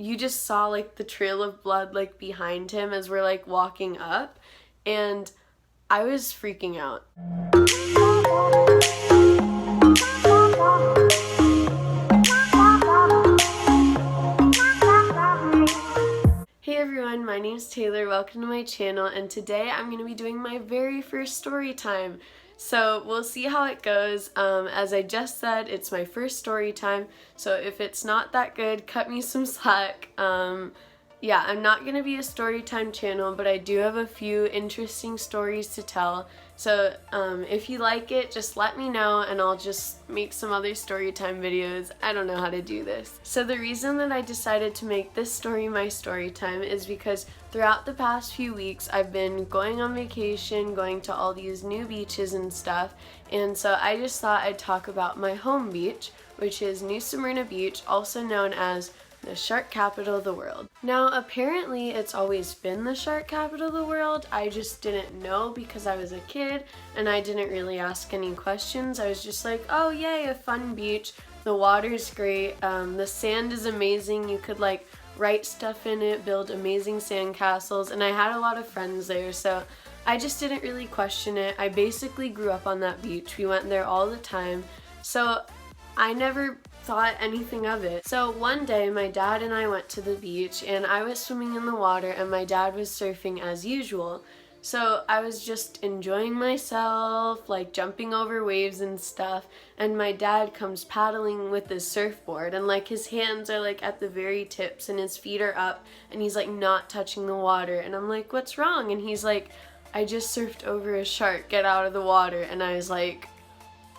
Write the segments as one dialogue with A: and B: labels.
A: you just saw like the trail of blood like behind him as we're like walking up, and I was freaking out. Hey everyone, my name is Taylor. Welcome to my channel, and today I'm going to be doing my very first story time. So we'll see how it goes. As I just said, it's my first story time, so if it's not that good, cut me some slack. Yeah, I'm not going to be a story time channel, but I do have a few interesting stories to tell. So if you like it, just let me know and I'll just make some other story time videos. I don't know how to do this. So the reason that I decided to make this story my story time is because throughout the past few weeks I've been going on vacation, going to all these new beaches and stuff, and so I just thought I'd talk about my home beach, which is New Smyrna Beach, also known as the shark capital of the world. Now, apparently it's always been the shark capital of the world. I just didn't know because I was a kid and I didn't really ask any questions. I was just like, oh yay, a fun beach. The water's great. The sand is amazing. You could like write stuff in it, build amazing sand castles, and I had a lot of friends there, so I just didn't really question it. I basically grew up on that beach. We went there all the time, so I never thought anything of it. So one day my dad and I went to the beach and I was swimming in the water and my dad was surfing as usual. So I was just enjoying myself, like jumping over waves and stuff, and my dad comes paddling with his surfboard and like his hands are like at the very tips and his feet are up and he's like not touching the water, and I'm like, what's wrong? And he's like, I just surfed over a shark, get out of the water. And I was like,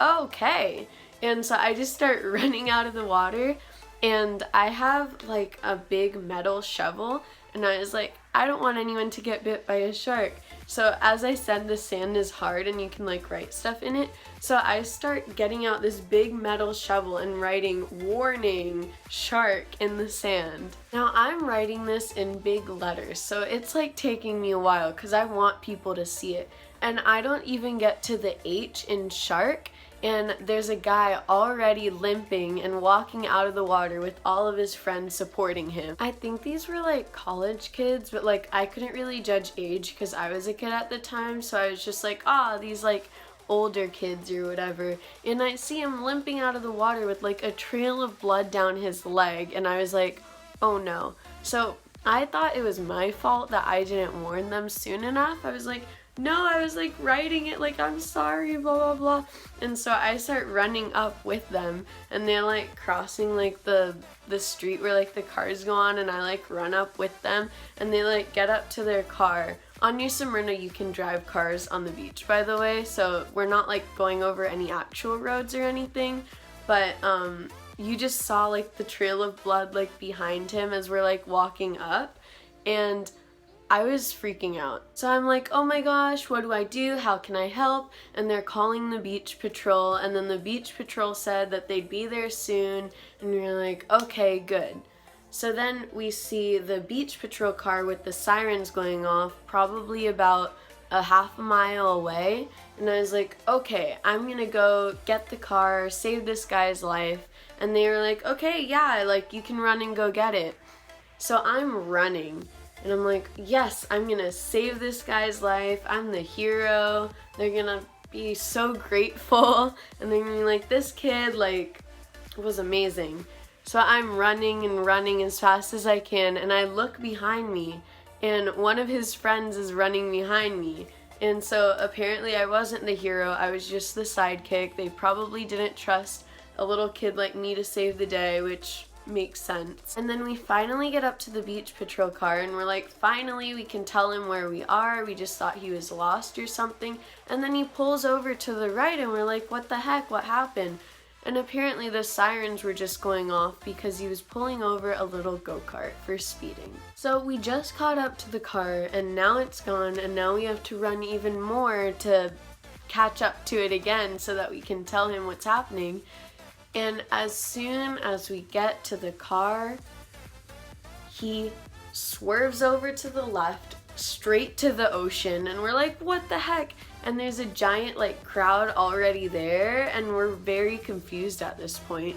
A: okay. And so I just start running out of the water, and I have like a big metal shovel, and I was like, I don't want anyone to get bit by a shark. So as I said, the sand is hard and you can like write stuff in it. So I start getting out this big metal shovel and writing warning shark in the sand. Now I'm writing this in big letters, so it's like taking me a while because I want people to see it. And I don't even get to the H in shark, and there's a guy already limping and walking out of the water with all of his friends supporting him. I think these were like college kids, but like I couldn't really judge age because I was a kid at the time, so I was just like, these like older kids or whatever. And I see him limping out of the water with like a trail of blood down his leg, and I was like, oh no. So I thought it was my fault that I didn't warn them soon enough. I was like, no, I was like writing it like, I'm sorry, blah blah blah. And so I start running up with them, and they're like crossing like the street where like the cars go on, and I like run up with them, and they like get up to their car. On New Smyrna you can drive cars on the beach, by the way, so we're not like going over any actual roads or anything, but you just saw like the trail of blood like behind him as we're like walking up, and I was freaking out. So I'm like, oh my gosh, what do I do? How can I help? And they're calling the beach patrol, and then the beach patrol said that they'd be there soon, and we were like, okay, good. So then we see the beach patrol car with the sirens going off probably about a half a mile away, and I was like, okay, I'm gonna go get the car, save this guy's life. And they were like, okay, yeah, like you can run and go get it. So I'm running. And I'm like, yes, I'm gonna save this guy's life. I'm the hero. They're gonna be so grateful. And they're gonna be like, this kid, like, was amazing. So I'm running and running as fast as I can. And I look behind me, and one of his friends is running behind me. And so apparently I wasn't the hero. I was just the sidekick. They probably didn't trust a little kid like me to save the day, which makes sense. And then we finally get up to the beach patrol car, and we're like, finally we can tell him where we are. We just thought he was lost or something. And then he pulls over to the right, and we're like, what the heck, what happened? And apparently the sirens were just going off because he was pulling over a little go-kart for speeding. So we just caught up to the car, and now it's gone, and now we have to run even more to catch up to it again so that we can tell him what's happening. And as soon as we get to the car, he swerves over to the left, straight to the ocean, and we're like, what the heck? And there's a giant like crowd already there, and we're very confused at this point.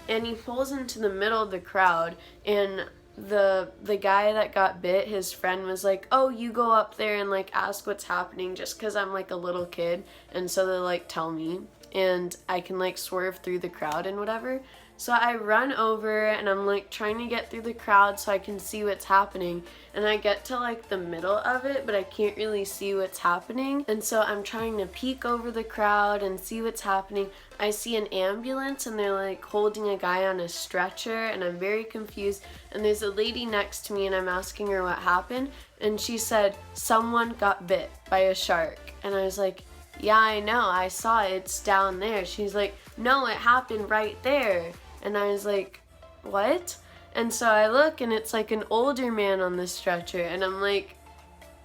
A: And he pulls into the middle of the crowd, and the guy that got bit, his friend was like, oh, you go up there and like ask what's happening, just because I'm like a little kid, and so they like tell me, and I can like swerve through the crowd and whatever. So I run over and I'm like trying to get through the crowd so I can see what's happening, and I get to like the middle of it, but I can't really see what's happening, and so I'm trying to peek over the crowd and see what's happening. I see an ambulance and they're like holding a guy on a stretcher, and I'm very confused, and there's a lady next to me and I'm asking her what happened, and she said someone got bit by a shark, and I was like, yeah, I know, I saw it, it's down there. She's like, no, it happened right there. And I was like, what? And so I look and it's like an older man on the stretcher, and I'm like,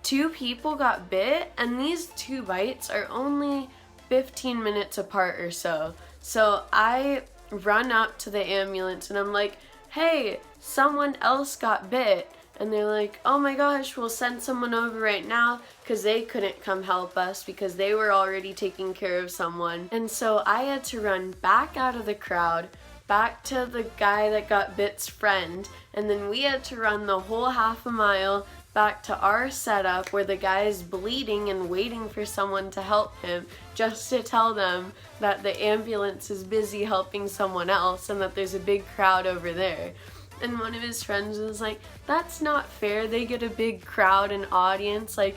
A: 2 people got bit, and these 2 bites are only 15 minutes apart or so. So I run up to the ambulance and I'm like, hey, someone else got bit. And they're like, oh my gosh, we'll send someone over right now, because they couldn't come help us because they were already taking care of someone. And so I had to run back out of the crowd, back to the guy that got bit's friend, and then we had to run the whole half a mile back to our setup where the guy is bleeding and waiting for someone to help him, just to tell them that the ambulance is busy helping someone else and that there's a big crowd over there. And one of his friends was like, that's not fair, they get a big crowd and audience, like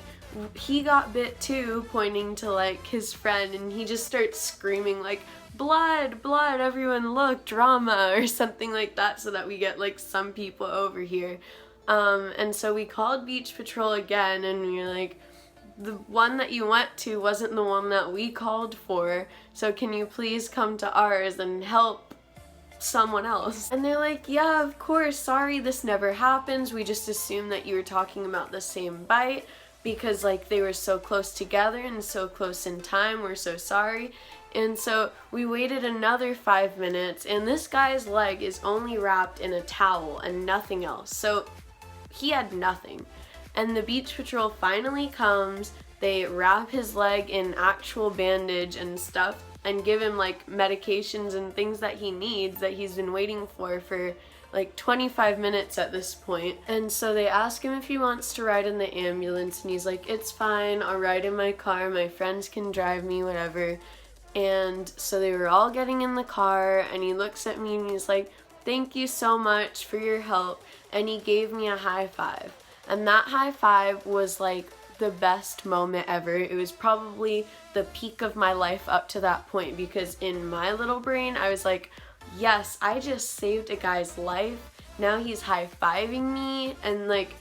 A: he got bit too, pointing to like his friend, and he just starts screaming like, blood, blood, everyone look, drama, or something like that, so that we get like some people over here. And so we called Beach Patrol again, and we were like, the one that you went to wasn't the one that we called for, so can you please come to ours and help someone else? And they're like, yeah, of course, sorry, this never happens, we just assumed that you were talking about the same bite because like they were so close together and so close in time, we're so sorry. And so we waited another 5 minutes, and this guy's leg is only wrapped in a towel and nothing else, so he had nothing. And the Beach Patrol finally comes, they wrap his leg in actual bandage and stuff, and give him like medications and things that he needs that he's been waiting for like 25 minutes at this point. And so they ask him if he wants to ride in the ambulance, and he's like, it's fine, I'll ride in my car, my friends can drive me, whatever. And so they were all getting in the car, and he looks at me and he's like, thank you so much for your help, and he gave me a high five. And that high five was like the best moment ever. It was probably the peak of my life up to that point, because in my little brain I was like, yes, I just saved a guy's life, now he's high-fiving me, and like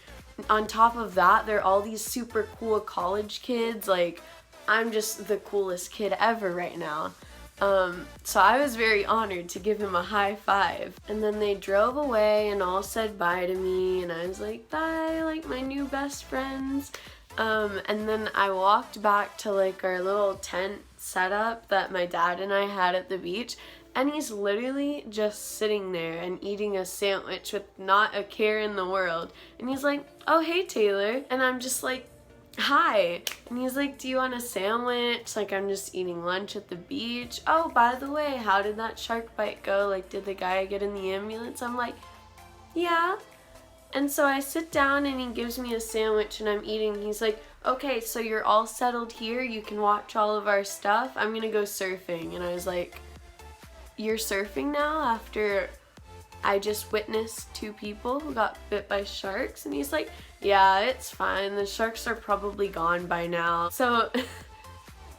A: on top of that they're all these super cool college kids, like I'm just the coolest kid ever right now. So I was very honored to give him a high five. And then they drove away and all said bye to me, and I was like, bye, like my new best friends. And then I walked back to like our little tent setup that my dad and I had at the beach, and he's literally just sitting there and eating a sandwich with not a care in the world. And he's like, oh hey Taylor, and I'm just like, hi. And he's like, do you want a sandwich? Like, I'm just eating lunch at the beach. Oh, by the way, how did that shark bite go? Like, did the guy get in the ambulance? I'm like, yeah. And so I sit down and he gives me a sandwich and I'm eating. He's like, okay, so you're all settled here, you can watch all of our stuff, I'm gonna go surfing. And I was like, you're surfing now after I just witnessed 2 people who got bit by sharks? And he's like, yeah, it's fine, the sharks are probably gone by now. So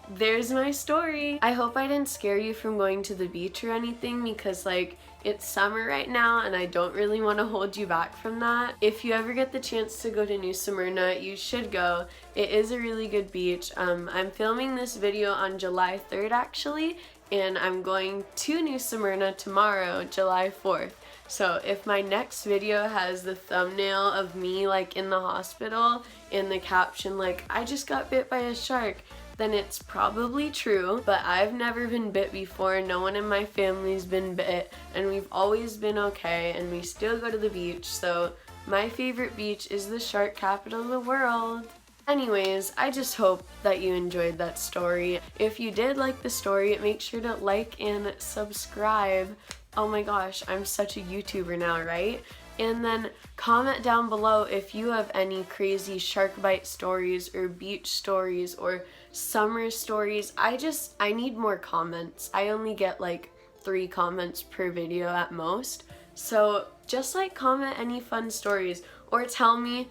A: there's my story. I hope I didn't scare you from going to the beach or anything, because like it's summer right now and I don't really want to hold you back from that. If you ever get the chance to go to New Smyrna, you should go. It is a really good beach. I'm filming this video on July 3rd actually, and I'm going to New Smyrna tomorrow, July 4th. So if my next video has the thumbnail of me like in the hospital and the caption like, I just got bit by a shark, then it's probably true. But I've never been bit before, no one in my family's been bit, and we've always been okay, and we still go to the beach. So my favorite beach is the shark capital of the world. Anyways, I just hope that you enjoyed that story. If you did like the story, make sure to like and subscribe. Oh my gosh, I'm such a YouTuber now, right? And then comment down below if you have any crazy shark bite stories or beach stories or summer stories. I need more comments. I only get like 3 comments per video at most. So just like comment any fun stories or tell me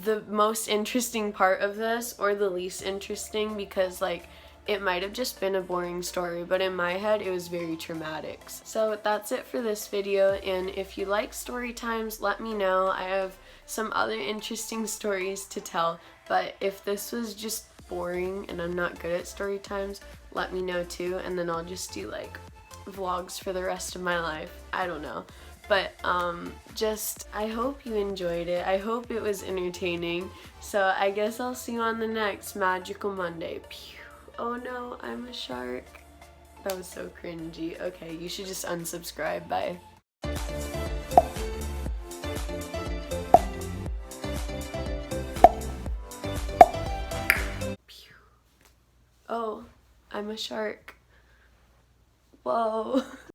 A: the most interesting part of this or the least interesting, because like it might have just been a boring story, but in my head it was very traumatic. So that's it for this video, and if you like story times, let me know. I have some other interesting stories to tell, but if this was just boring and I'm not good at story times, let me know too, and then I'll just do like vlogs for the rest of my life. I don't know. But I hope you enjoyed it. I hope it was entertaining. So I guess I'll see you on the next Magical Monday. Pew. Oh no, I'm a shark. That was so cringy. Okay, you should just unsubscribe. Bye. Pew. Oh, I'm a shark. Whoa.